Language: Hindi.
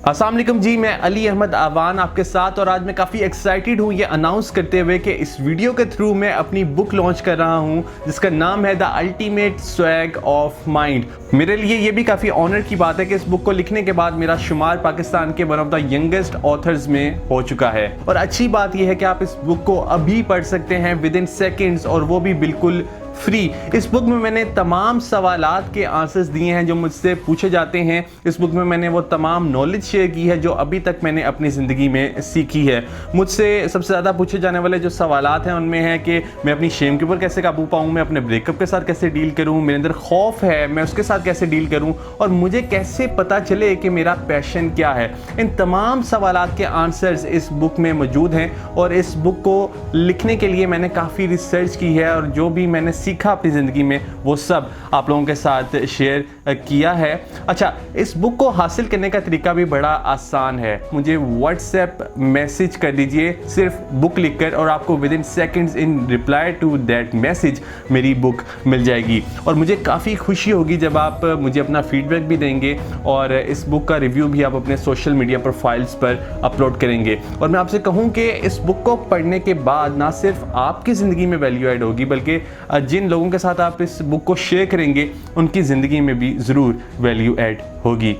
अस्सलाम वालेकुम जी, मैं अली अहमद आवान आपके साथ और आज मैं काफ़ी एक्साइटेड हूँ ये अनाउंस करते हुए कि इस वीडियो के थ्रू मैं अपनी बुक लॉन्च कर रहा हूँ जिसका नाम है the ultimate swag of mind. मेरे लिए ये भी काफ़ी ऑनर की बात है कि इस बुक को लिखने के बाद मेरा शुमार पाकिस्तान के one of the youngest authors में हो चुका है। और अच्छी बात यह है कि आप इस बुक को अभी पढ़ सकते हैं विद इन सेकेंड्स, और वो भी बिल्कुल फ्री। इस बुक में मैंने तमाम सवालात के आंसर्स दिए हैं जो मुझसे पूछे जाते हैं। इस बुक में मैंने वो तमाम नॉलेज शेयर की है जो अभी तक मैंने अपनी ज़िंदगी में सीखी है। मुझसे सबसे ज़्यादा पूछे जाने वाले जो सवालात हैं उनमें है कि मैं अपनी शेम के ऊपर कैसे काबू पाऊँ, मैं अपने ब्रेकअप के साथ कैसे डील करूँ, मेरे अंदर खौफ है मैं उसके साथ कैसे डील करूँ, और मुझे कैसे पता चले कि मेरा पैशन क्या है। इन तमाम सवालात के आंसर्स इस बुक में मौजूद हैं और इस बुक को लिखने के लिए मैंने काफ़ी रिसर्च की है और जो भी मैंने सीखा अपनी ज़िंदगी में वो सब आप लोगों के साथ शेयर किया है। अच्छा, इस बुक को हासिल करने का तरीका भी बड़ा आसान है। मुझे व्हाट्सएप मैसेज कर दीजिए सिर्फ बुक लिखकर और आपको within seconds in reply to that message मेरी बुक मिल जाएगी। और मुझे काफ़ी खुशी होगी जब आप मुझे अपना फीडबैक भी देंगे और इस बुक का रिव्यू भी आप अपने सोशल मीडिया प्रोफाइल्स पर अपलोड करेंगे। और मैं आपसे कहूँ कि इस बुक को पढ़ने के बाद ना सिर्फ आपकी ज़िंदगी में वैल्यू ऐड होगी बल्कि जिन लोगों के साथ आप इस बुक को शेयर करेंगे उनकी ज़िंदगी में भी ज़रूर वैल्यू ऐड होगी।